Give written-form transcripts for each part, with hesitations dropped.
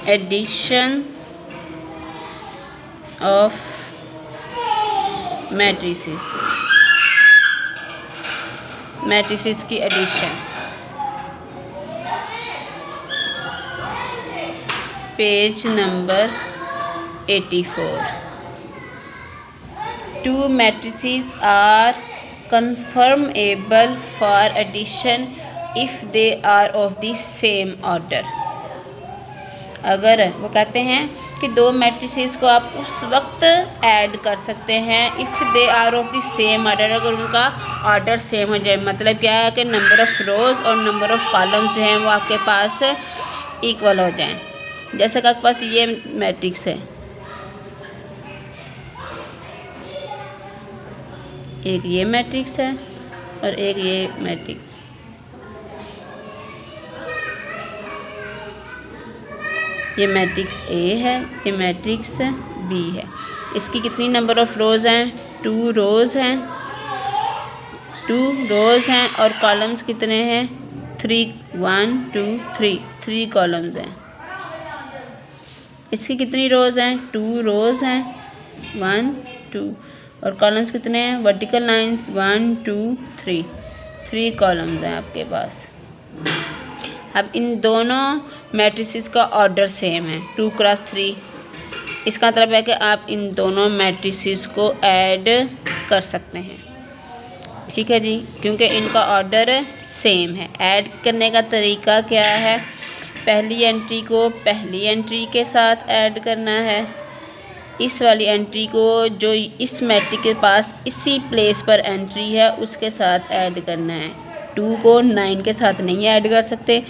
Addition of matrices की addition. Page number 84। Two matrices are confirmable for addition if they are of the same order। अगर वो कहते हैं कि दो मैट्रिसेस को आप उस वक्त ऐड कर सकते हैं if they are of the same order, अगर उनका ऑर्डर सेम हो जाए। मतलब क्या है कि नंबर ऑफ़ रोज़ और नंबर ऑफ़ कॉलम्स जो हैं वो आपके पास इक्वल हो जाएं। जैसे कि आपके पास ये मैट्रिक्स है, एक ये मैट्रिक्स है और एक ये मैट्रिक्स। ये मैट्रिक्स ए है, ये मैट्रिक्स बी है। इसकी कितनी नंबर ऑफ़ रोज़ हैं? 2 रोज़ हैं, 2 रोज़ हैं और कॉलम्स कितने हैं? 3, 1 2 3 कॉलम्स हैं। इसकी कितनी रोज़ हैं? 2 रोज़ हैं, 1 2 और कॉलम्स कितने हैं? वर्टिकल लाइंस 1 2 3 कॉलम्स हैं आपके पास। अब इन दोनों मैट्रिसेस का ऑर्डर सेम है, 2 क्रॉस 3। इसका मतलब है कि आप इन दोनों मैट्रिसेस को ऐड कर सकते हैं। ठीक है जी, क्योंकि इनका ऑर्डर सेम है। ऐड करने का तरीका क्या है? पहली एंट्री को पहली एंट्री के साथ ऐड करना है, इस वाली एंट्री को जो इस मैट्रिक्स के पास इसी प्लेस पर एंट्री है उसके साथ ऐड करना है। 2 को 9 के साथ नहीं ऐड कर सकते,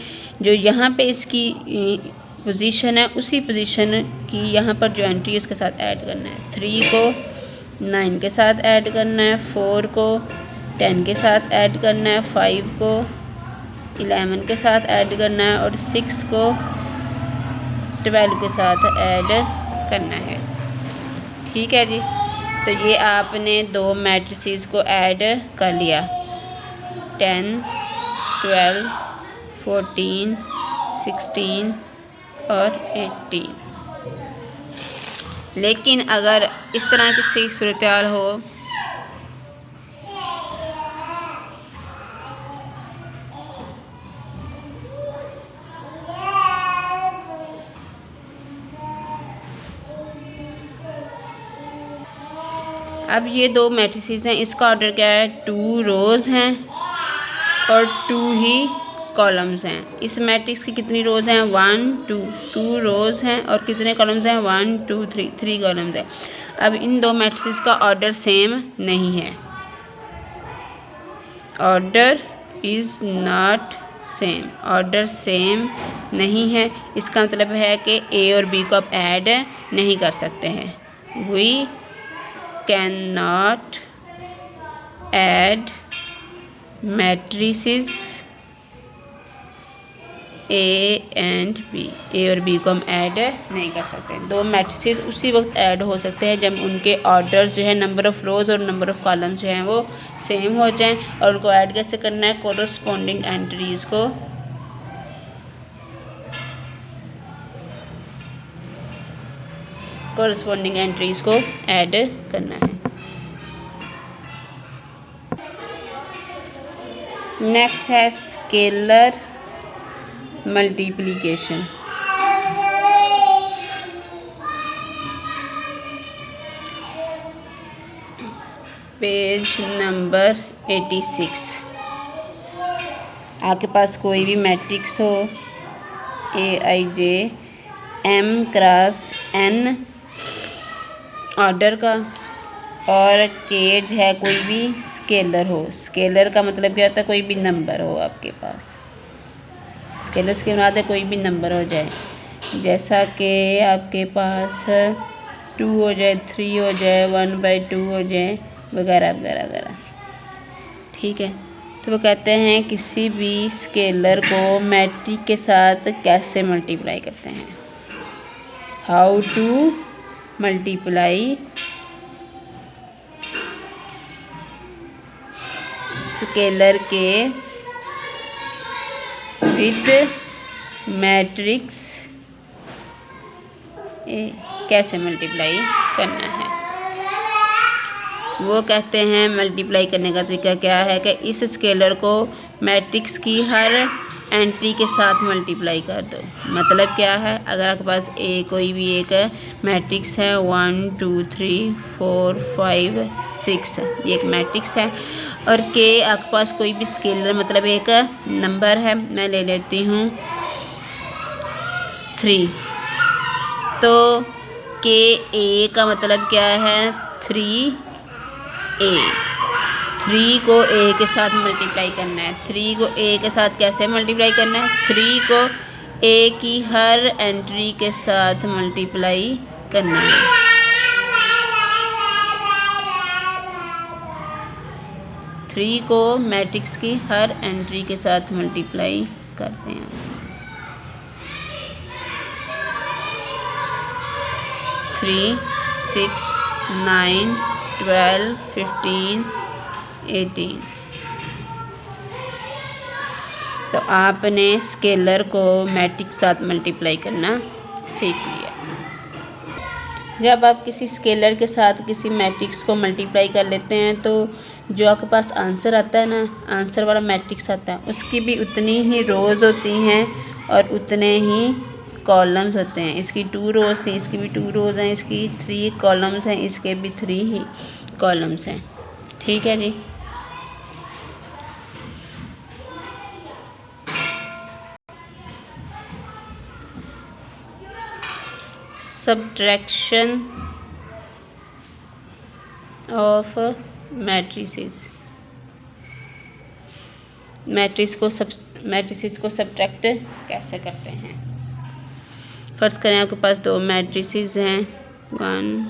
जो यहाँ पे इसकी पोजीशन है उसी पोजीशन की यहाँ पर जो एंट्री है उसके साथ ऐड करना है। 3 को 9 के साथ ऐड करना है, 4 को 10 के साथ ऐड करना है, 5 को 11 के साथ ऐड करना है और 6 को 12 के साथ ऐड करना है। ठीक है जी, तो ये आपने दो मैट्रिसेस को ऐड कर लिया, 10 12 14 16 और 18। लेकिन अगर इस तरह की सही सूरत-ए-हाल हो अब ये दो मैट्रिसेस हैं, इसका ऑर्डर क्या है? 2 रोज़ हैं और 2 ही कॉलम्स हैं। इस मैट्रिक्स की कितनी रोज़ हैं? 1 2 रोज़ हैं और कितने कॉलम्स हैं? 1 2 3 कॉलम्स हैं। अब इन दो मैट्रिसेस का ऑर्डर सेम नहीं है, order is not same, order same नहीं है। इसका मतलब है कि ए और बी को आप ऐड नहीं कर सकते हैं। We can not add matrices A and B, A और बी को हम ऐड नहीं कर सकते। दो मैट्रिसेस उसी वक्त ऐड हो सकते हैं जब उनके ऑर्डर्स जो है, नंबर ऑफ़ रोज़ और नंबर ऑफ़ कॉलम्स जो हैं वो सेम हो जाएं। और उनको ऐड कैसे करना है? कोरस्पॉन्डिंग एंट्रीज़ को ऐड करना है। नेक्स्ट है स्केलर मल्टीप्लिकेशन। Page number 86। आपके पास कोई भी मैट्रिक्स हो, AIJ M cross N order का, और केज है कोई भी स्केलर हो। स्केलर का मतलब क्या होता है? कोई भी नंबर हो आपके पास। स्केलर्स के बाद कोई भी नंबर हो जाए, जैसा कि आपके पास 2 हो जाए, 3 हो जाए, 1/2 हो जाए, वगैरह वगैरह वगैरह। ठीक है, तो वो कहते हैं किसी भी स्केलर को मैट्रिक के साथ कैसे मल्टीप्लाई करते हैं। हाउ टू मल्टीप्लाई स्केलर के विद मैट्रिक्स ए कैसे मल्टीप्लाई करना है। वो कहते हैं मल्टीप्लाई करने का तरीका क्या है कि इस स्केलर को मैट्रिक्स की हर एंट्री के साथ मल्टीप्लाई कर दो। मतलब क्या है, अगर आपके पास कोई भी एक मैट्रिक्स है 1 2 3 4 5 6 ये एक मैट्रिक्स है, और के आपके पास कोई भी स्केलर मतलब एक नंबर है, मैं ले लेती हूँ 3, तो के ए का मतलब क्या है 3a। 3 को a के साथ मल्टीप्लाई करना है। 3 को a के साथ कैसे मल्टीप्लाई करना है, 3 को a की हर एंट्री के साथ मल्टीप्लाई करना है। थ्री को मैट्रिक्स की हर एंट्री के साथ मल्टीप्लाई करते हैं। 3 6 9 12 15 18। तो आपने स्केलर को मैट्रिक्स के साथ मल्टीप्लाई करना सीख लिया। जब आप किसी स्केलर के साथ किसी मैट्रिक्स को मल्टीप्लाई कर लेते हैं तो जो आपके पास आंसर आता है ना, आंसर वाला मैट्रिक्स आता है, उसकी भी उतनी ही रोज़ होती हैं और उतने ही कॉलम्स होते हैं। इसकी 2 रोज़ थी, इसकी भी 2 रोज़ हैं, इसकी 3 कॉलम्स हैं, इसके भी 3 ही कॉलम्स हैं। ठीक है जी। Subtraction of matrices. मैट्रिसेस को सब्ट्रैक्ट कैसे करते हैं। फर्ज करें आपके पास 2 मैट्रिसेस हैं 1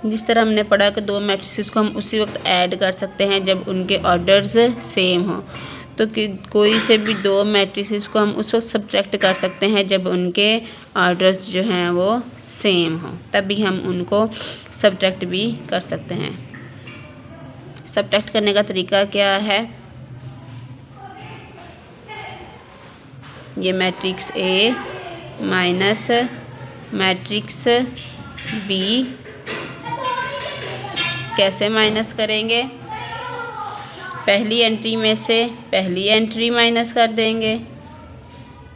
जिस तरह हमने पढ़ा कि 2 मैट्रिसेस को हम उसी वक्त ऐड कर सकते हैं जब उनके ऑर्डर्स सेम हो। तो कोई से भी 2 मैट्रिसेस को हम उस वक्त सब्ट्रैक्ट कर सकते हैं जब उनके ऑर्डर्स जो हैं वो सेम हो, तभी हम उनको सब्ट्रैक्ट भी कर सकते हैं। सब्ट्रैक्ट करने का तरीका क्या है, ये matrix A minus matrix B कैसे माइनस करेंगे, पहली एंट्री में से पहली एंट्री माइनस कर देंगे,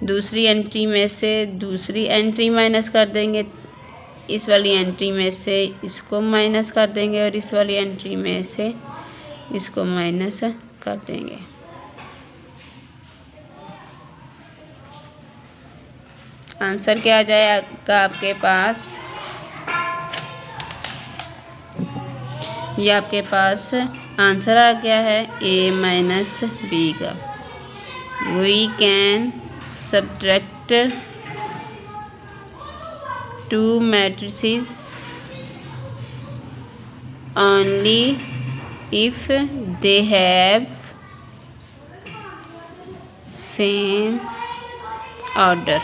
दूसरी एंट्री में से दूसरी एंट्री माइनस कर देंगे, इस वाली एंट्री में से इसको माइनस कर देंगे और इस वाली एंट्री में से इसको माइनस कर देंगे। आंसर क्या आ जाएगा आपके पास, ये आपके पास आंसर आ गया है a माइनस बी का। We can subtract 2 matrices only if they have same order।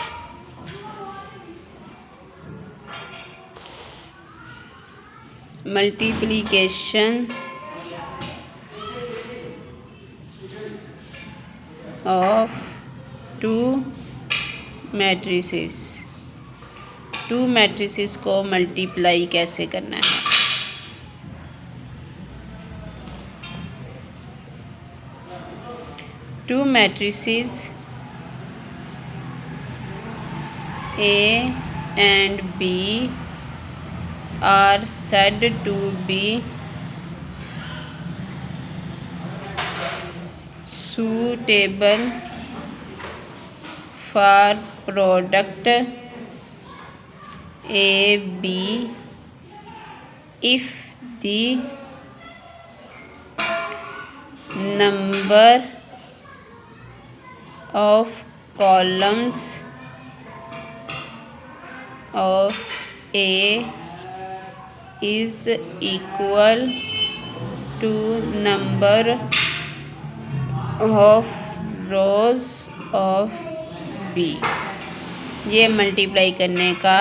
Multiplication of 2 matrices. 2 matrices को मल्टीप्लाई कैसे करना है। Two matrices A and B are said to be suitable for product AB if the number of columns of A is equal to number of rows of B। ये multiply करने का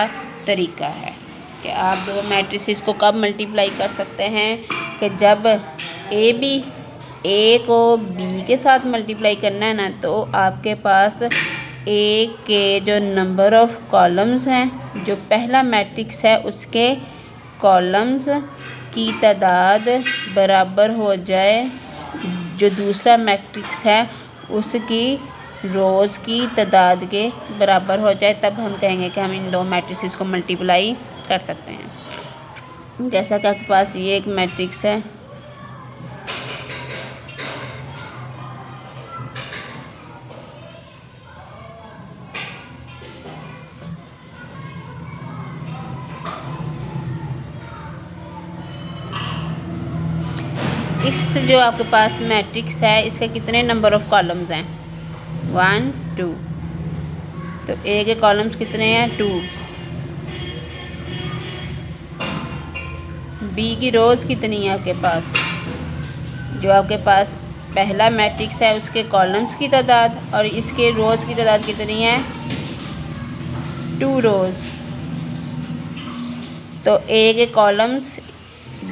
तरीका है कि आप 2 मैट्रिसेस को कब मल्टीप्लाई कर सकते हैं कि जब ए बी ए को बी के साथ मल्टीप्लाई करना है ना, तो आपके पास ए के जो नंबर ऑफ कॉलम्स हैं, जो पहला मैट्रिक्स है उसके कॉलम्स की तादाद बराबर हो जाए जो दूसरा मैट्रिक्स है उसकी रोज़ की तादाद के बराबर हो जाए, तब हम कहेंगे कि हम इन दो मैट्रिसेस को मल्टीप्लाई कर सकते हैं। जैसा कि आपके पास ये एक मैट्रिक्स है, इस जो आपके पास मैट्रिक्स है इसके कितने नंबर ऑफ कॉलम्स हैं? 1 2। तो ए के कॉलम्स कितने हैं? 2। बी की रोज़ कितनी है आपके पास? जो आपके पास पहला मैट्रिक्स है उसके कॉलम्स की तादाद और इसके रोज़ की तादाद कितनी है? 2 रोज़। तो ए के कॉलम्स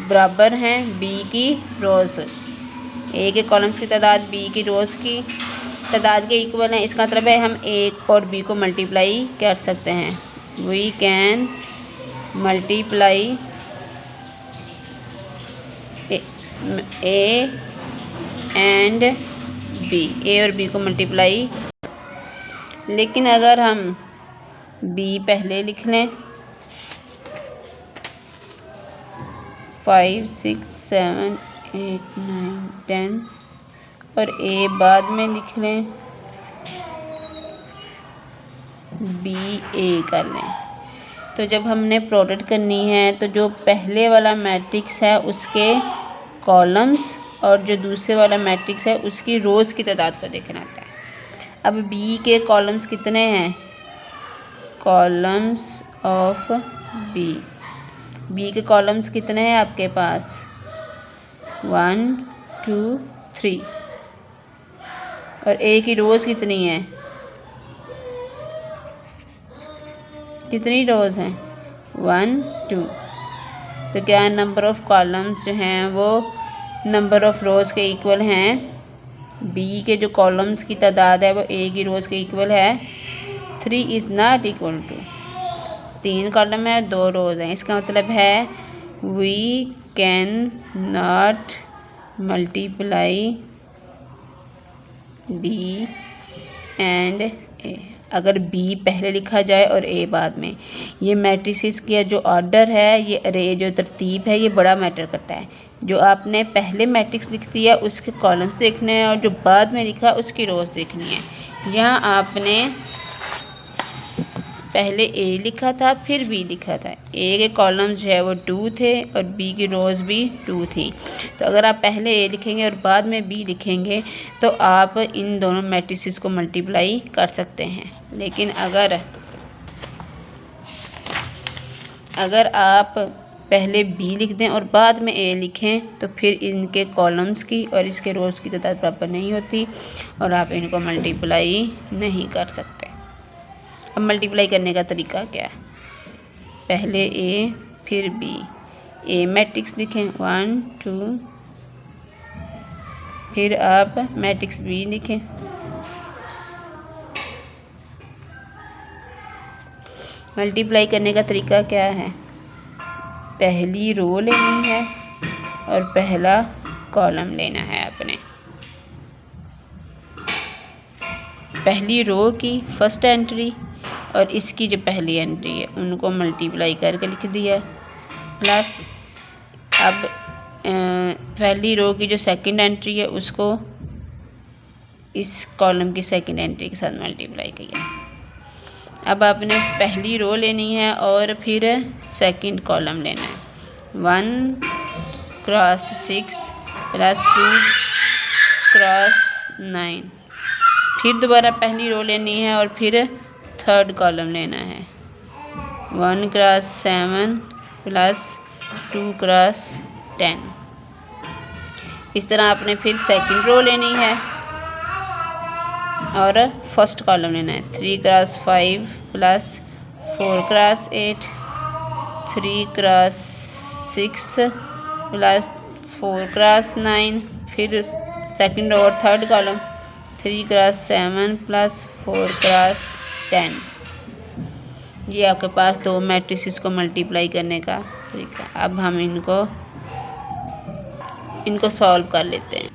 बराबर हैं बी की रोज़। ए के कॉलम्स की तादाद बी की रोज़ की तादाद के इक्वल है। इसका मतलब है हम ए और बी को मल्टीप्लाई कर सकते हैं। We can multiply A and B, A और बी को मल्टीप्लाई। लेकिन अगर हम बी पहले लिख लें, 5 6 7 8 9 10 और ए बाद में लिख लें, बी ए कर लें, तो जब हमने प्रोडक्ट करनी है तो जो पहले वाला मैट्रिक्स है उसके कॉलम्स और जो दूसरे वाला मैट्रिक्स है उसकी रोज़ की तादाद को देखना होता है। अब बी के कॉलम्स कितने हैं? कॉलम्स ऑफ बी के कॉलम्स कितने हैं आपके पास? 1 2 3। और ए की रोज़ कितनी है? कितनी रोज़ हैं? 1 2। तो क्या नंबर ऑफ कॉलम्स जो हैं वो नंबर ऑफ रोज़ के इक्वल हैं? बी के जो कॉलम्स की तादाद है वो ए की रोज़ के इक्वल है। 3 is not equal to, 3 column है 2 रोज़ हैं। इसका मतलब है we can not multiply B and A. अगर बी पहले लिखा जाए और ए बाद में, ये मैट्रिसेस का जो ऑर्डर है, ये अरे जो तरतीब है, ये बड़ा मैटर करता है। जो आपने पहले मैट्रिक्स लिख दिया उसके कॉलम्स देखने हैं और जो बाद में लिखा उसकी रोज़ देखनी है। यहाँ आपने पहले ए लिखा था फिर बी लिखा था। ए के कॉलम्स जो है वो 2 थे और बी की रोज़ भी 2 थी। तो अगर आप पहले ए लिखेंगे और बाद में बी लिखेंगे तो आप इन दोनों मैट्रिसेस को मल्टीप्लाई कर सकते हैं। लेकिन अगर आप पहले बी लिख दें और बाद में ए लिखें तो फिर इनके कॉलम्स की और इसके रोज़ की तादाद बराबर नहीं होती और आप इनको मल्टीप्लाई नहीं कर सकते। अब मल्टीप्लाई करने का तरीका क्या है? पहले ए फिर बी। ए मैट्रिक्स लिखें 1 2, फिर आप मैट्रिक्स बी लिखें। मल्टीप्लाई करने का तरीका क्या है? पहली रो लेनी है और पहला कॉलम लेना है अपने। पहली रो की फर्स्ट एंट्री और इसकी जो पहली एंट्री है उनको मल्टीप्लाई करके लिख दिया, प्लस अब पहली रो की जो सेकंड एंट्री है उसको इस कॉलम की सेकंड एंट्री के साथ मल्टीप्लाई किया। अब आपने पहली रो लेनी है और फिर सेकंड कॉलम लेना है। 1 क्रॉस 6 प्लस 2 क्रॉस 9। फिर दोबारा पहली रो लेनी है और फिर थर्ड कॉलम लेना है। 1 क्रॉस 7 प्लस 2 क्रॉस 10। इस तरह आपने फिर सेकंड रो लेनी है और फर्स्ट कॉलम लेना है। 3 cross 5 plus 4 cross 8, 3 cross 6 plus 4 cross 9, फिर सेकंड रो और third column 3 cross 7 plus 4 cross 10। ये आपके पास दो मैट्रिसेस को मल्टीप्लाई करने का तरीका। अब हम इनको सॉल्व कर लेते हैं।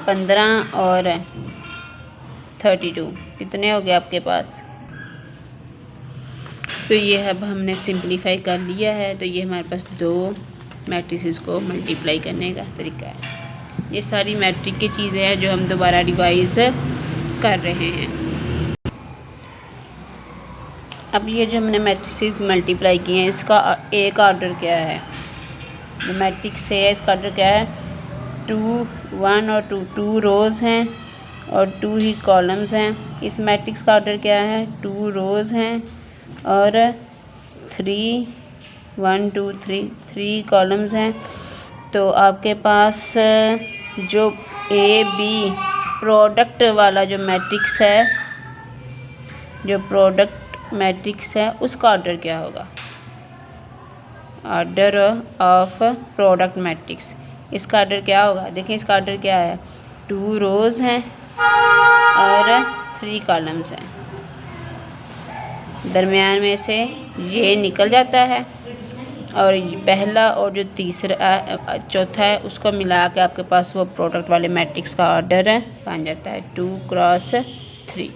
15 और 32 कितने हो गए आपके पास? तो ये अब हमने सिंपलीफाई कर लिया है। तो ये हमारे पास दो मैट्रिसेस को मल्टीप्लाई करने का तरीका है। ये सारी मैट्रिक की चीज़ें हैं जो हम दोबारा रिवाइज कर रहे हैं। अब ये जो हमने मैट्रिसेस मल्टीप्लाई किए हैं, इसका एक ऑर्डर क्या है? जो मैट्रिक्स है इसका ऑर्डर क्या है? 2 1 और 2 रोज़ हैं और 2 ही कॉलम्स हैं। इस मैट्रिक्स का ऑर्डर क्या है? 2 रोज़ हैं और 1 2 3 कॉलम्स हैं। तो आपके पास जो ए बी प्रोडक्ट वाला जो मैट्रिक्स है, जो प्रोडक्ट मैट्रिक्स है, उसका ऑर्डर क्या होगा? ऑर्डर ऑफ प्रोडक्ट मैट्रिक्स, इसका ऑर्डर क्या होगा? देखिए इसका ऑर्डर क्या है? 2 रोज़ हैं और 3 कॉलम्स हैं। दरमियान में से ये निकल जाता है और पहला और जो तीसरा चौथा है उसको मिला के आपके पास वो प्रोडक्ट वाले मैट्रिक्स का ऑर्डर बन जाता है 2 क्रॉस 3।